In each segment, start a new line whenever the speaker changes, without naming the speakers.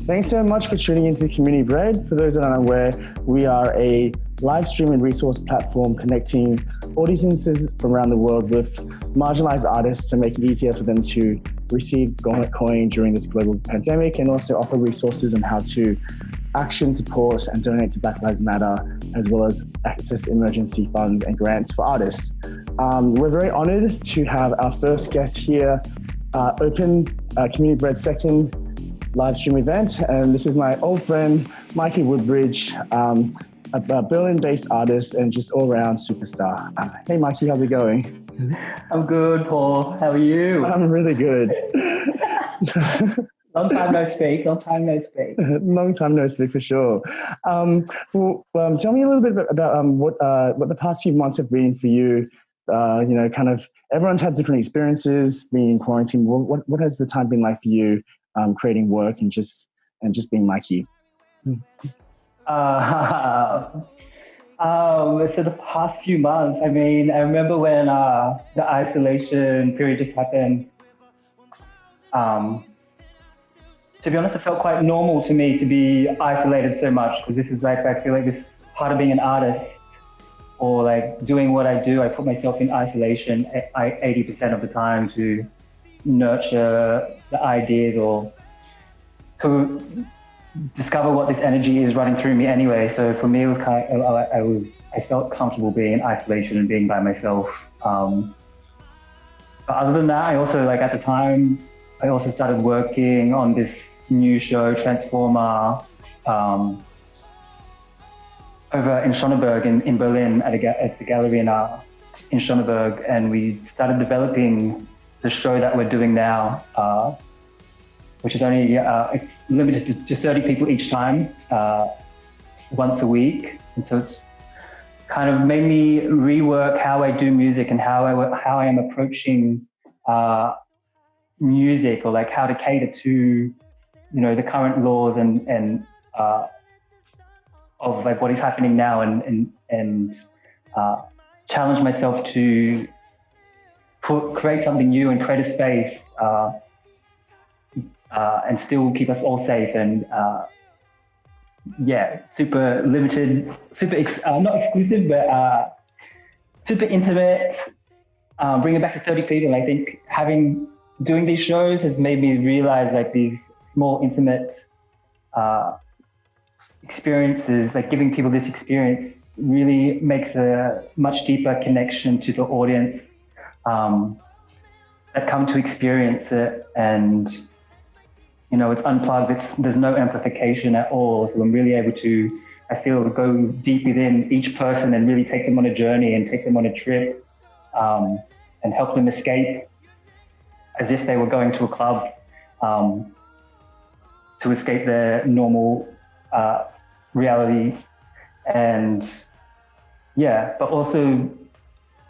Thanks so much for tuning into Community Bread. For those that aren't aware, we are a live streaming resource platform connecting audiences from around the world with marginalized artists to make it easier for them to receive coin during this global pandemic, and also offer resources on how to action, support, and donate to Black Lives Matter, as well as access emergency funds and grants for artists. We're very honored to have our first guest here, open Community Bread's second live stream event. And this is my old friend, Mikey Woodbridge, a Berlin-based artist and just all-around superstar. Hey, Mikey, how's it going?
I'm good, Paul. How are you?
I'm really good.
Long time no speak. Long time no speak,
for sure. Tell me a little bit about what the past few months have been for you. Kind of everyone's had different experiences being in quarantine. What has the time been like for you, creating work and just being Mikey?
So the past few months, I mean, I remember when the isolation period just happened. To be honest, it felt quite normal to me to be isolated so much, because this is like, I feel like this is part of being an artist, or like doing what I do. I put myself in isolation 80% of the time to nurture the ideas or to discover what this energy is running through me anyway. So for me, it was I felt comfortable being in isolation and being by myself. But other than that, I also, like, at the time, I also started working on this new show, Transformer, over in Schöneberg in Berlin at the gallery in Schöneberg, and we started developing the show that we're doing now, which is only it's limited to 30 people each time, once a week. And so it's kind of made me rework how I do music and how I am approaching music, or like how to cater to, the current laws and of like what is happening now, and challenge myself to create something new and create a space and still keep us all safe, and super limited, not exclusive, but super intimate, bring it back to 30 people. I think doing these shows has made me realize, like, these small intimate experiences, like giving people this experience, really makes a much deeper connection to the audience that come to experience it. And it's unplugged, there's no amplification at all. So I'm really able to, I feel, go deep within each person and really take them on a journey and take them on a trip, and help them escape as if they were going to a club, to escape their normal reality. And but also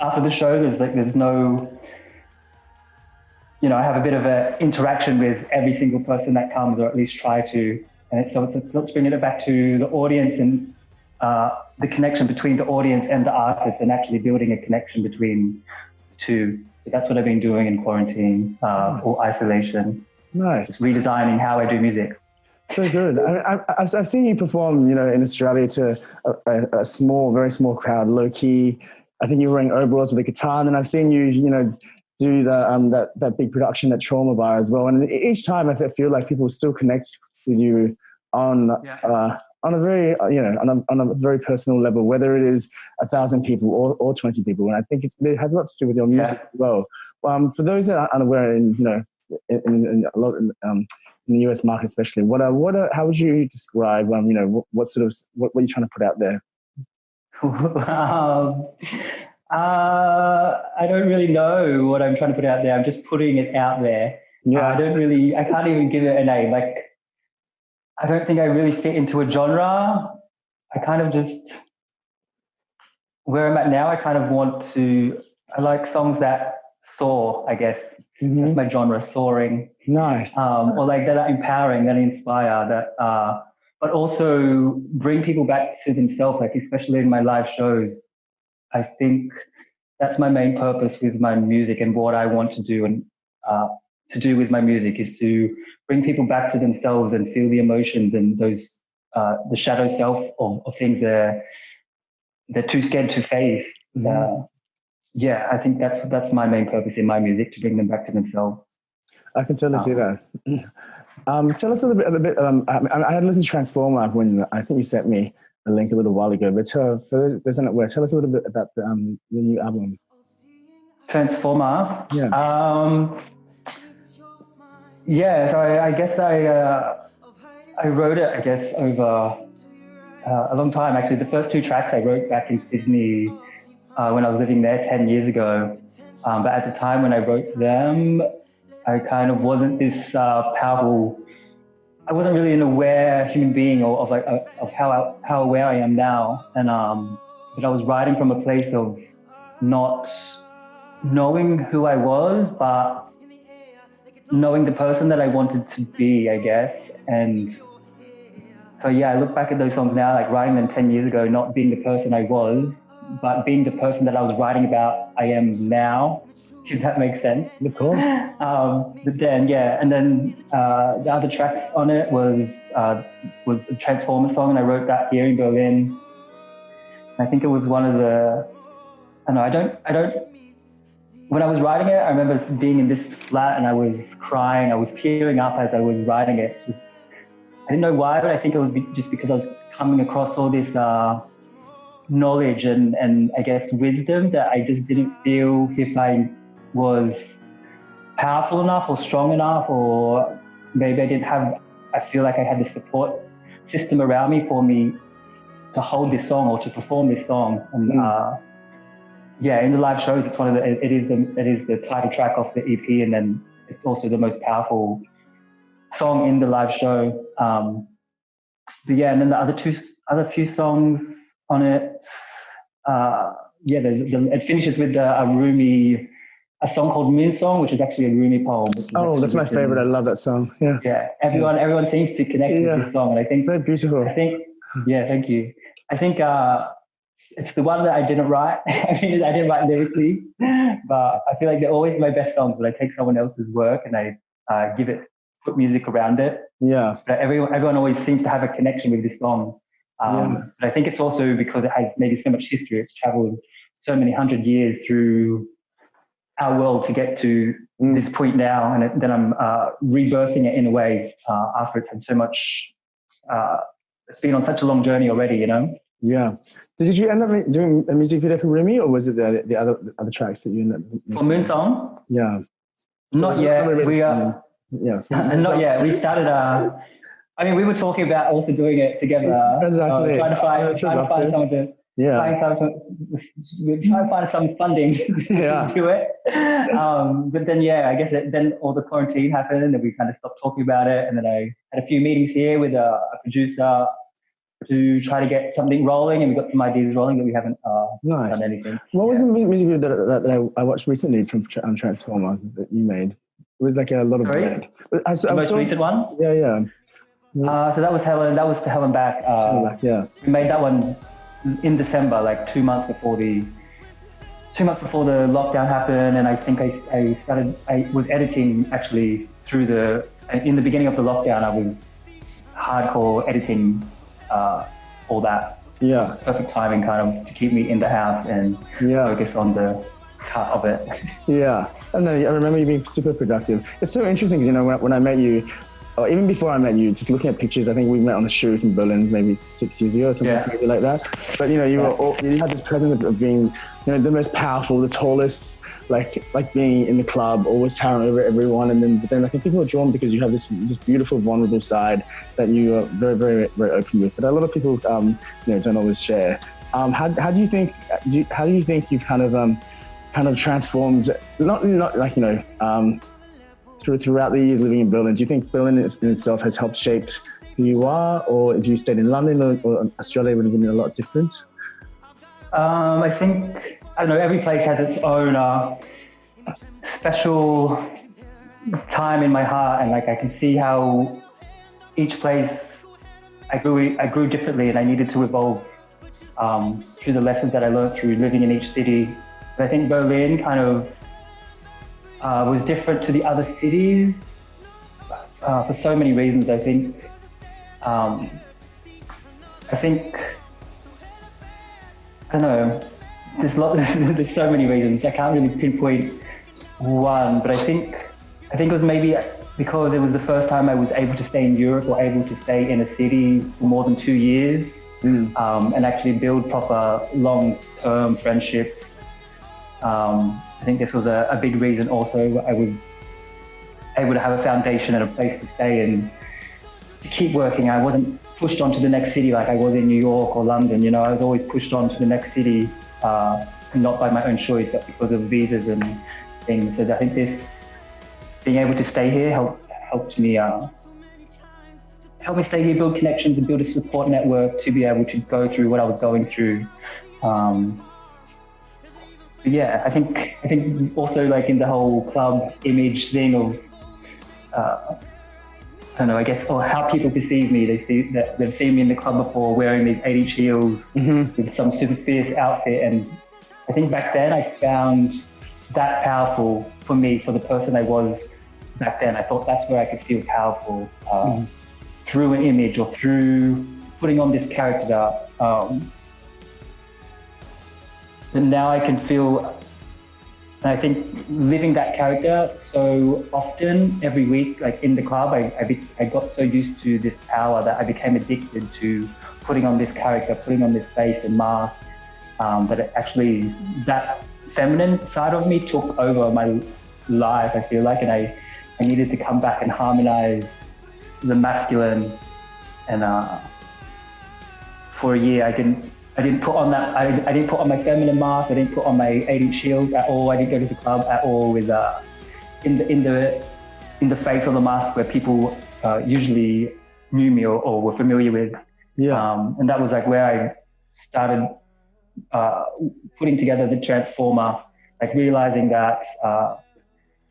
after the show, there's no, I have a bit of an interaction with every single person that comes, or at least try to. And so it's bringing it back to the audience, and the connection between the audience and the artist, and actually building a connection between the two. So that's what I've been doing in quarantine,
Nice.
or isolation.
Nice.
It's redesigning how I do music.
So good. I've seen you perform, in Australia to a small, very small crowd, low key. I think you were wearing overalls with a guitar, and then I've seen you, do that big production at Trauma Bar as well. And each time I feel like people still connect with you on a very, on a very personal level, whether it is 1,000 people or 20 people. And I think it has a lot to do with your music as well. For those that are unaware, in a lot in the US market especially, how would you describe, what are you trying to put out there?
I don't really know what I'm trying to put out there. I'm just putting it out there. I can't even give it a name. Like, I don't think I really fit into a genre. I kind of just, where I'm at now, I like songs that soar, I guess. Mm-hmm. That's my genre, soaring.
Nice.
Or like that are empowering, that inspire, that but also bring people back to themselves, like especially in my live shows. I think that's my main purpose with my music and what I want to do, and do with my music is to bring people back to themselves and feel the emotions and those the shadow self of things they're too scared to face. Yeah, I think that's my main purpose in my music, to bring them back to themselves.
I can totally see that. Tell us a little bit. I had listened to Transformer when I think you sent me a link a little while ago. But for those not aware, tell us a little bit about the new album.
Transformer.
Yeah.
So I guess I wrote it, I guess, over a long time. Actually, the first 2 tracks I wrote back in Sydney when I was living there 10 years ago. But at the time when I wrote them, I kind of wasn't this powerful. I wasn't really an aware human being of how aware I am now. And but I was writing from a place of not knowing who I was, but knowing the person that I wanted to be, I guess. And so, yeah, I look back at those songs now, like writing them 10 years ago, not being the person I was, but being the person that I was writing about I am now, if that makes sense.
Of course.
But then, yeah, and then the other tracks on it was the Transformer song, and I wrote that here in Berlin. I think it was one of the, I don't, when I was writing it, I remember being in this flat and I was crying, I was tearing up as I was writing it. I didn't know why, but I think it was just because I was coming across all this knowledge and I guess wisdom that I just didn't feel if I was powerful enough or strong enough, or maybe I feel like I had the support system around me for me to hold this song or to perform this song. And in the live shows, it's it is the title track of the EP, and then it's also the most powerful song in the live show. And then the other few songs on it, it finishes with a song called Moon Song, which is actually a Rumi poem.
That's my favorite. I love that song. Yeah.
Yeah. Everyone seems to connect with this song, and I think
so beautiful.
Thank you. I think it's the one that I didn't write. I didn't write lyrically, but I feel like they're always my best songs when I take someone else's work and I put music around it.
Yeah.
But everyone always seems to have a connection with this song. But I think it's also because it has maybe so much history. It's traveled so many 100 years through our world to get to this point now, and then I'm rebirthing it in a way after it's had so much. It's been on such a long journey already, you know.
Yeah. Did you end up doing a music video for Rumi, or was it the other tracks that you ended up
for Moon Song?
Yeah.
Not yet. Not yet. We started. We were talking about also doing it together.
Exactly.
Trying to find someone to. We're trying to find some funding to do it. But then, I guess then all the quarantine happened, and then we kind of stopped talking about it. And then I had a few meetings here with a producer to try to get something rolling, and we got some ideas rolling, but we haven't done anything.
What was the music video that I watched recently from Transformer that you made? It was like a lot of bread.
The most recent one?
Yeah.
So that was Helen. That was to Helen Back. We made that one in December, like 2 months before the lockdown happened, and I think I was editing actually in the beginning of the lockdown. I was hardcore editing all that.
Yeah.
Perfect timing kind of to keep me in the house and focus on the cut of it.
Yeah. I remember you being super productive. It's so interesting because, when I met you, or even before I met you, just looking at pictures, I think we met on a shoot in Berlin maybe 6 years ago or something crazy like that. But you had this presence of being the most powerful, the tallest, like being in the club, always towering over everyone. But then I think people are drawn because you have this beautiful, vulnerable side that you are very, very, very open with. But a lot of people don't always share. How do you think you've kind of transformed? Not like throughout the years living in Berlin, do you think Berlin in itself has helped shape who you are, or if you stayed in London or Australia, would have been a lot different?
I think, every place has its own special time in my heart, and I can see how each place I grew differently, and I needed to evolve through the lessons that I learned through living in each city. But I think Berlin kind of was different to the other cities for so many reasons. I think I don't know. There's so many reasons. I can't really pinpoint one, but I think it was maybe because it was the first time I was able to stay in Europe or able to stay in a city for more than 2 years and actually build proper long-term friendships. I think this was a big reason also. I was able to have a foundation and a place to stay and to keep working. I wasn't pushed on to the next city like I was in New York or London. You know, I was always pushed on to the next city, not by my own choice, but because of visas and things. So I think being able to stay here helped me stay here, build connections and build a support network to be able to go through what I was going through. But yeah, I think also like in the whole club image thing of, I don't know, I guess, or how people perceive me. They've seen me in the club before wearing these 8-inch heels with some super fierce outfit. And I think back then I found that powerful for me, for the person I was back then. I thought that's where I could feel powerful through an image or through putting on this character. And now I can feel, and I think living that character so often every week, like in the club, I got so used to this power that I became addicted to putting on this character, putting on this face and mask, that actually that feminine side of me took over my life, I feel like, and I needed to come back and harmonize the masculine. And for a year, I didn't put on that. I didn't put on my feminine mask. I didn't put on my 8-inch heels at all. I didn't go to the club at all with in the face of the mask where people usually knew me or were familiar with. Yeah. And that was like where I started putting together the transformer, like realizing that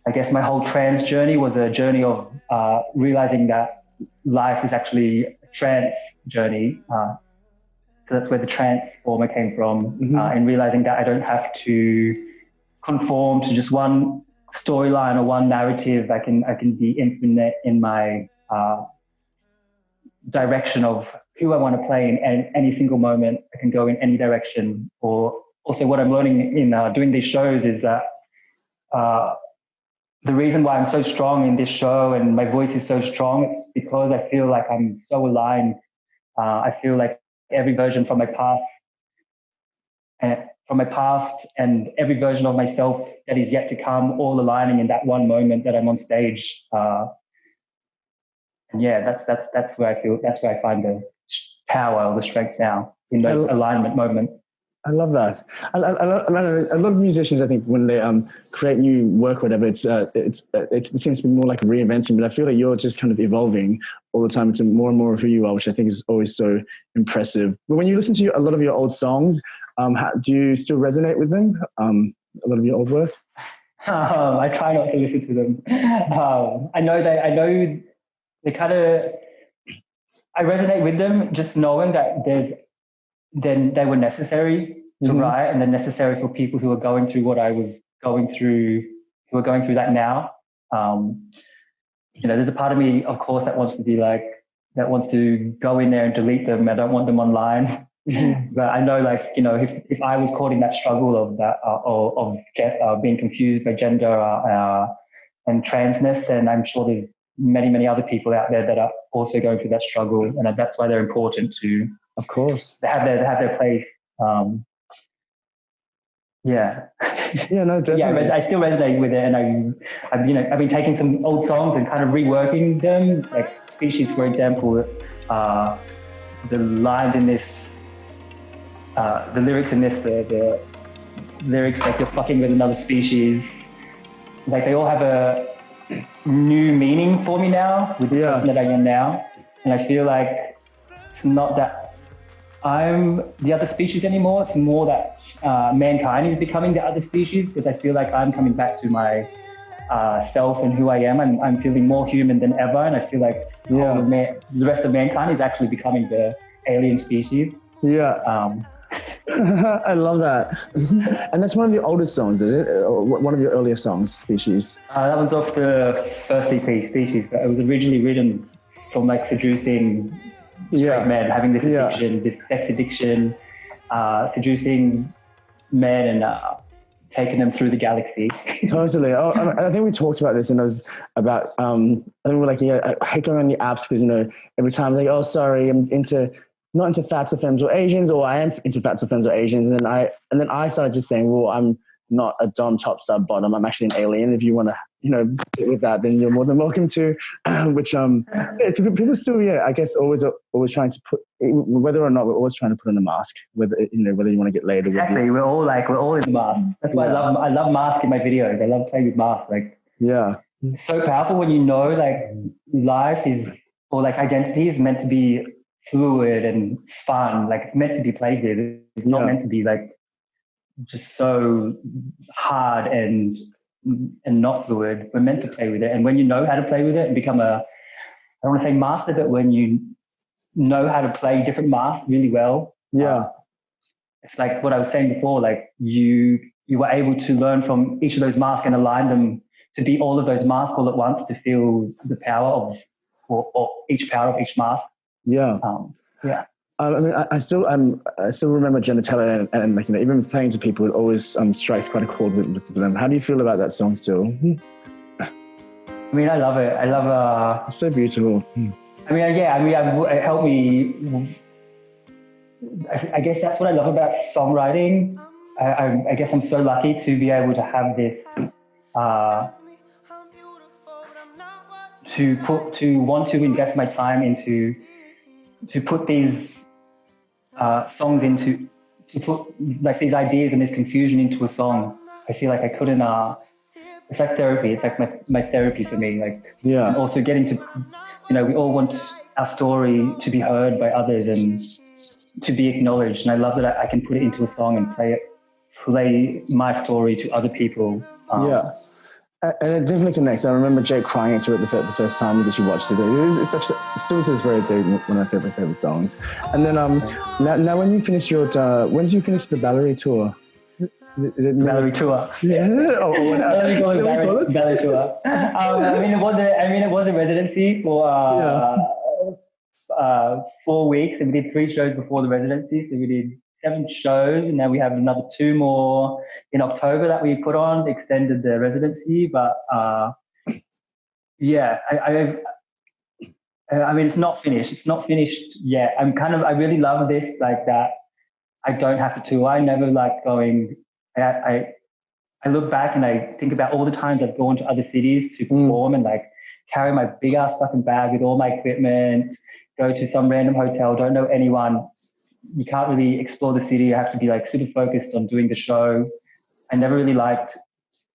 I guess my whole trance journey was a journey of realizing that life is actually a trance journey. So that's where the transformer came from, and realizing that I don't have to conform to just one storyline or one narrative. I can be infinite in my direction of who I want to play in any single moment. I can go in any direction. Or also what I'm learning in doing these shows is that the reason why I'm so strong in this show and my voice is so strong, it's because I feel like I'm so aligned. I feel like every version from my past and every version of myself that is yet to come, all aligning in that one moment that I'm on stage. And yeah, that's where I feel, that's where I find the power or the strength now in those alignment moments.
I love that. A lot of musicians, I think, when they create new work, or whatever, it seems to be more like reinventing. But I feel like you're just kind of evolving all the time into more and more of who you are, which I think is always so impressive. But when you listen to a lot of your old songs, do you still resonate with them? A lot of your old work.
I try not to listen to them. I know they kind of. I resonate with them, just knowing that then they were necessary to write, and they're necessary for people who are going through what I was going through, who are going through that now. You know, there's a part of me, of course, that wants to go in there and delete them. I don't want them online. But I know, like, you know, if I was caught in that struggle of that, of being confused by gender and transness, then I'm sure there's many other people out there that are also going through that struggle, and that's why they're important to.
Of course,
they have their place. Yeah,
no, definitely.
Yeah, but I still resonate with it, and I've been taking some old songs and kind of reworking them. Like Species, for example, the lines in this, the lyrics in this, the lyrics like "you're fucking with another species," like they all have a new meaning for me now with the person that I am now, and I feel like it's not that I'm the other species anymore. It's more that mankind is becoming the other species, because I feel like I'm coming back to my self and who I am. I'm feeling more human than ever, and I feel like the rest of mankind is actually becoming the alien species.
Yeah. I love that. And that's one of your oldest songs, is it? Or one of your earlier songs, Species?
That was off the first EP, Species, but it was originally written from like seducing straight men, having this addiction, this sex addiction, seducing men and taking them through the galaxy.
Totally. Oh, I think we talked about this, and it was about, I think we were like, I hate going on the apps because, every time I'm like, oh, sorry, I'm not into fats or femmes or Asians, or I am into fats or femmes or Asians. And then I started just saying, well, I'm not a dom, top, sub, bottom. I'm actually an alien. If you want to, get with that, then you're more than welcome to. Which people still, I guess always trying to put, whether or not we're always trying to put on a mask, whether you want to get laid or
exactly. We're all in the mask. That's why I love mask in my videos. I love playing with masks. Like, it's so powerful when like life is, or like identity is meant to be fluid and fun. Like, it's meant to be played with. It's not meant to be like just so hard and not fluid. We're meant to play with it, and when you know how to play with it and become I don't want to say master, but when you know how to play different masks really well, it's like what I was saying before. Like you were able to learn from each of those masks and align them to be all of those masks all at once, to feel the power of or each power of each mask.
I mean, I still remember genitalia, and like, even playing to people, it always strikes quite a chord with them. How do you feel about that song still?
I mean, I love it.
It's so beautiful.
I mean, it helped me. I guess that's what I love about songwriting. I guess I'm so lucky to be able to have this, to want to invest my time into, to put these songs into, to put like these ideas and this confusion into a song. I feel like I couldn't, it's like therapy. It's like my therapy for me. Like, and also getting to, we all want our story to be heard by others and to be acknowledged. And I love that I can put it into a song and play my story to other people.
And it definitely connects. I remember Jake crying into it the first time that she watched it. It's still to this very day one of my favorite songs. And then now when you finish when did you finish the Ballery tour? Is it
Ballery tour?
Yeah.
Ballery tour. It was a residency for 4 weeks, and we did 3 shows before the residency. So we did 7 shows, and now we have another 2 more in October that we put on, extended the residency. But I mean, it's not finished. It's not finished yet. I really love this, like that I don't have to tour. I never like going. I look back and I think about all the times I've gone to other cities to perform and like carry my big ass fucking bag with all my equipment, go to some random hotel, don't know anyone. You can't really explore the city. You have to be like super focused on doing the show. I never really liked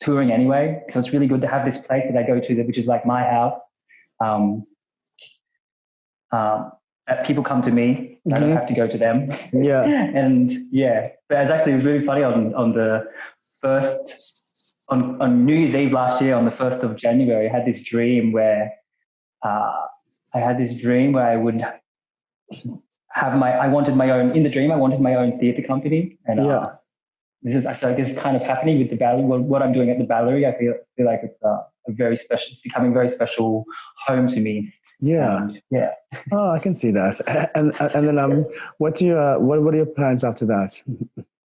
touring anyway, so it's really good to have this place that I go to, which is like my house. That people come to me. I don't have to go to them.
Yeah.
But it was really funny on New Year's Eve last year, on the 1st of January, I had this dream where I would have I wanted my own theatre company. And this is actually, I guess, kind of happening with the Ballery. What I'm doing at the Ballery, I feel like it's it's becoming a very special home to me.
Oh, I can see that. And then what are your plans after that?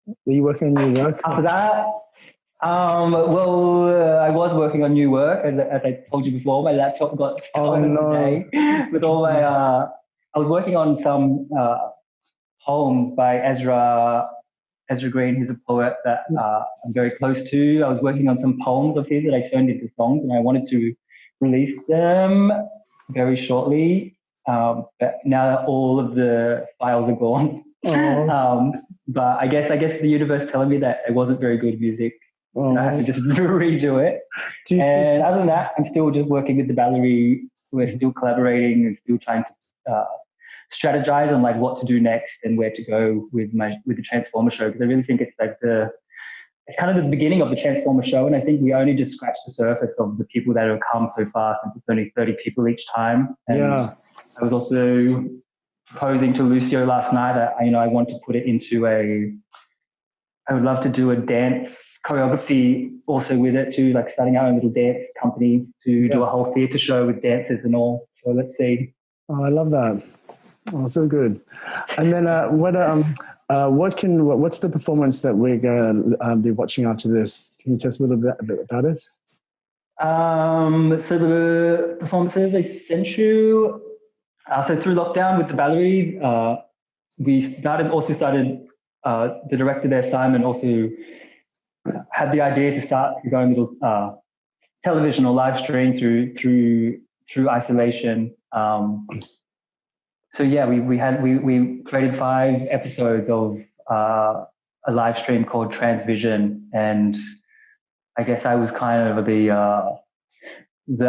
Are you working on new work?
After that, I was working on new work, as I told you before. My laptop got stolen today with all my. I was working on some poems by Ezra Green, who's a poet that I'm very close to. I was working on some poems of his that I turned into songs, and I wanted to release them very shortly. But now all of the files are gone. But I guess the universe telling me that it wasn't very good music. And I have to just redo it. And other than that, I'm still just working with the Ballery. We're still collaborating and still trying to strategize on like what to do next and where to go with the Transformer show, because I really think it's like it's kind of the beginning of the Transformer show, and I think we only just scratched the surface of the people that have come so far, since it's only 30 people each time. And I was also proposing to Lucio last night that, I want to put it into I would love to do a dance choreography also with it too, like starting our own little dance company to do a whole theatre show with dancers and all. So let's see.
Oh, I love that. Oh, so good. And then what's the performance that we're going to be watching after this? Can you tell us a little bit about it?
So the performances I sent you, so through lockdown with the Ballery, we started the director there, Simon, also had the idea to start going little television or live stream through isolation. So yeah, we created 5 episodes of a live stream called Transvision, and I guess I was kind of the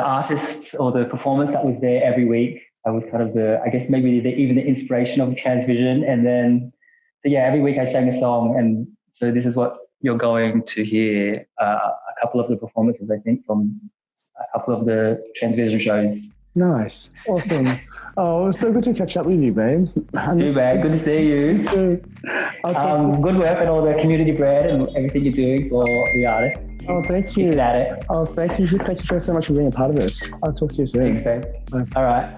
artist or the performance that was there every week. I was kind of even the inspiration of Transvision, and then so yeah, every week I sang a song, and so this is what you're going to hear a couple of the performances, I think, from a couple of the Transvision shows.
Nice. Awesome. Oh, so good to catch up with you, babe.
You, babe. Good to see you.
Too.
Good work on all the community bread and everything you're doing for the artists.
Oh, thank you.
Keep at it.
Oh, thank you. Thank you so much for being a part of it. I'll talk to you soon.
Thanks, babe.
Bye.
All right.